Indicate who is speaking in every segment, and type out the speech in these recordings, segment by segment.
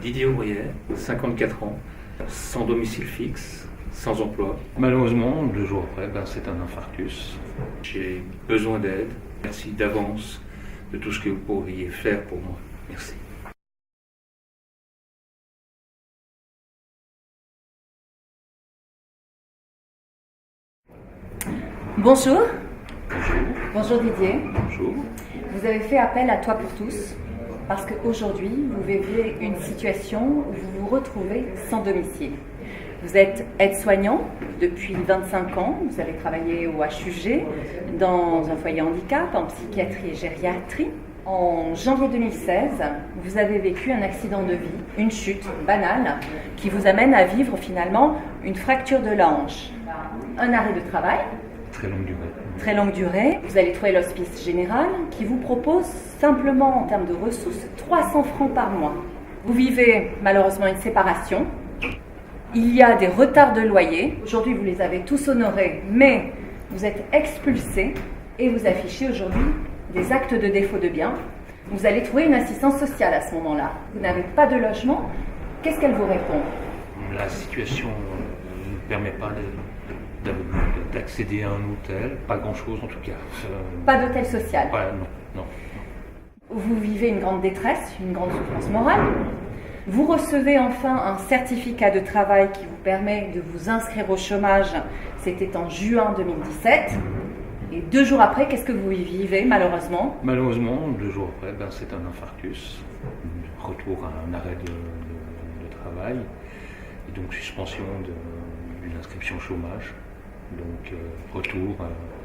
Speaker 1: Didier Ouvrier, 54 ans, sans domicile fixe, sans emploi. Malheureusement, 2 jours après, c'est un infarctus. J'ai besoin d'aide. Merci d'avance de tout ce que vous pourriez faire pour moi. Merci.
Speaker 2: Bonjour.
Speaker 1: Bonjour.
Speaker 2: Bonjour Didier.
Speaker 1: Bonjour.
Speaker 2: Vous avez fait appel à Toi pour tous parce qu'aujourd'hui, vous vivez une situation où vous vous retrouvez sans domicile. Vous êtes aide-soignant depuis 25 ans, vous avez travaillé au HUG, dans un foyer handicap, en psychiatrie et gériatrie. En janvier 2016, vous avez vécu un accident de vie, une chute banale, qui vous amène à vivre finalement une fracture de la hanche, un arrêt de travail.
Speaker 1: Très longue durée.
Speaker 2: Très longue durée. Vous allez trouver l'hospice général qui vous propose simplement en termes de ressources 300 francs par mois. Vous vivez malheureusement une séparation. Il y a des retards de loyer. Aujourd'hui, vous les avez tous honorés, mais vous êtes expulsés et vous affichez aujourd'hui des actes de défaut de biens. Vous allez trouver une assistance sociale à ce moment-là. Vous n'avez pas de logement. Qu'est-ce qu'elle vous répond ?
Speaker 1: La situation ne permet pas d'accéder à un hôtel, pas grand-chose en tout cas.
Speaker 2: Pas d'hôtel social.
Speaker 1: Voilà, non.
Speaker 2: Vous vivez une grande détresse, une grande souffrance morale. Vous recevez enfin un certificat de travail qui vous permet de vous inscrire au chômage. C'était en juin 2017. Et 2 jours après, qu'est-ce que vous y vivez malheureusement ?
Speaker 1: Malheureusement, 2 jours après, c'est un infarctus, retour à un arrêt de travail, et donc suspension d'une inscription au chômage, donc retour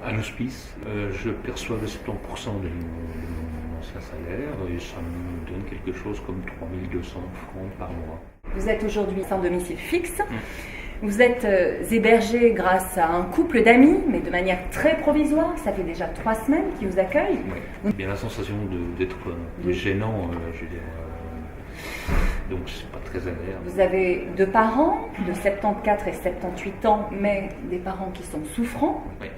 Speaker 1: à l'hospice. Je perçois le 70% de mon ancien salaire et ça me donne quelque chose comme 3200 francs par mois.
Speaker 2: Vous êtes aujourd'hui sans domicile fixe. Vous êtes hébergé grâce à un couple d'amis, mais de manière très provisoire. Ça fait déjà 3 semaines qu'ils vous accueillent.
Speaker 1: Oui. Bien la sensation d'être gênant, je veux dire. Donc c'est pas très agréable.
Speaker 2: Vous avez 2 parents de 74 et 78 ans, mais des parents qui sont souffrants.
Speaker 1: Oui.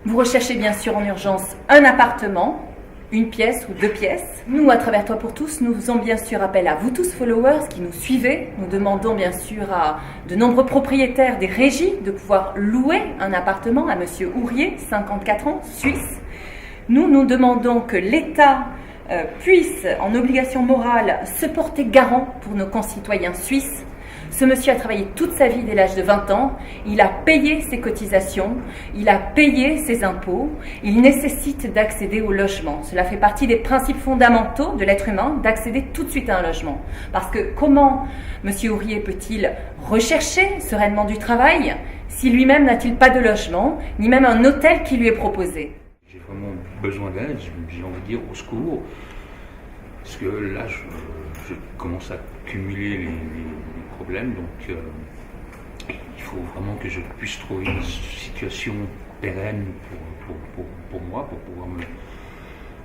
Speaker 2: Vous recherchez bien sûr en urgence un appartement, une pièce ou 2 pièces. Nous, à travers Toi pour tous, nous faisons bien sûr appel à vous tous followers qui nous suivez. Nous demandons bien sûr à de nombreux propriétaires des régies de pouvoir louer un appartement à Monsieur Ouvrier, 54 ans, Suisse. Nous demandons que l'État puisse, en obligation morale, se porter garant pour nos concitoyens suisses. Ce monsieur a travaillé toute sa vie dès l'âge de 20 ans, il a payé ses cotisations, il a payé ses impôts, il nécessite d'accéder au logement. Cela fait partie des principes fondamentaux de l'être humain, d'accéder tout de suite à un logement. Parce que comment monsieur Ouvrier peut-il rechercher sereinement du travail si lui-même n'a-t-il pas de logement, ni même un hôtel qui lui est proposé ?
Speaker 1: J'ai vraiment besoin d'aide, j'ai envie de dire au secours, parce que là je commence à cumuler les problèmes, donc il faut vraiment que je puisse trouver une situation pérenne pour moi, pour pouvoir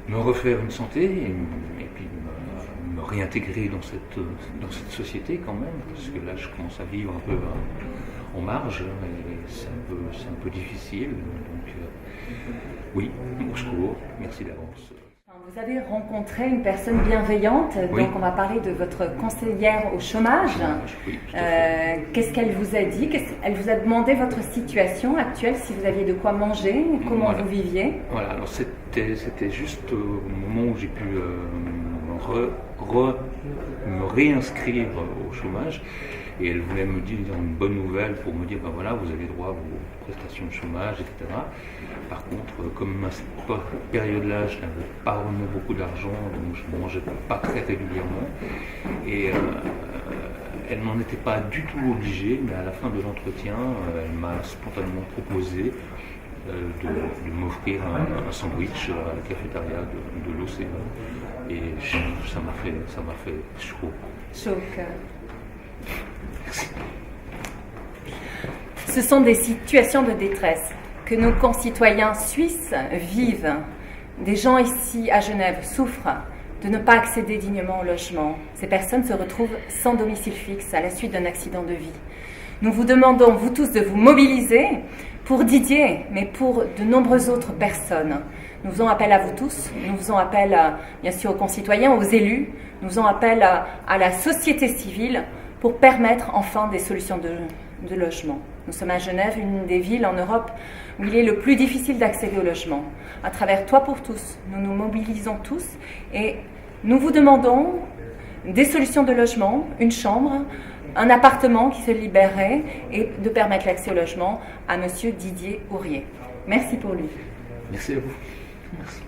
Speaker 1: me refaire une santé et puis me réintégrer dans cette société quand même, parce que là je commence à vivre un peu en marge et c'est un peu difficile, donc oui, au secours, merci d'avance.
Speaker 2: Vous avez rencontré une personne bienveillante,
Speaker 1: Oui.
Speaker 2: Donc on va parler de votre conseillère au chômage.
Speaker 1: Oui, tout à fait.
Speaker 2: Qu'est-ce qu'elle vous a dit ? Elle vous a demandé votre situation actuelle, si vous aviez de quoi manger, comment
Speaker 1: Voilà.
Speaker 2: vous viviez ?
Speaker 1: Voilà, alors c'était juste au moment où j'ai pu me réinscrire au chômage, et elle voulait me dire une bonne nouvelle pour me dire voilà, vous avez droit à vos prestations de chômage, etc. Par contre, comme à cette période-là, je n'avais pas vraiment beaucoup d'argent, donc je ne mangeais pas très régulièrement, et elle n'en était pas du tout obligée, mais à la fin de l'entretien, elle m'a spontanément proposé de m'offrir un sandwich à la cafétéria de l'OCE, et ça m'a fait chaud.
Speaker 2: Chaud au cœur. Ce sont des situations de détresse que nos concitoyens suisses vivent. Des gens ici à Genève souffrent de ne pas accéder dignement au logement. Ces personnes se retrouvent sans domicile fixe à la suite d'un accident de vie. Nous vous demandons, vous tous, de vous mobiliser pour Didier, mais pour de nombreuses autres personnes. Nous faisons appel à vous tous, nous faisons appel bien sûr aux concitoyens, aux élus, nous faisons appel à la société civile pour permettre enfin des solutions de logement. Nous sommes à Genève, une des villes en Europe où il est le plus difficile d'accéder au logement. À travers Toi pour tous, nous nous mobilisons tous et nous vous demandons des solutions de logement, une chambre, un appartement qui se libérerait et de permettre l'accès au logement à Monsieur Didier Ourier. Merci pour lui.
Speaker 1: Merci à vous. Merci.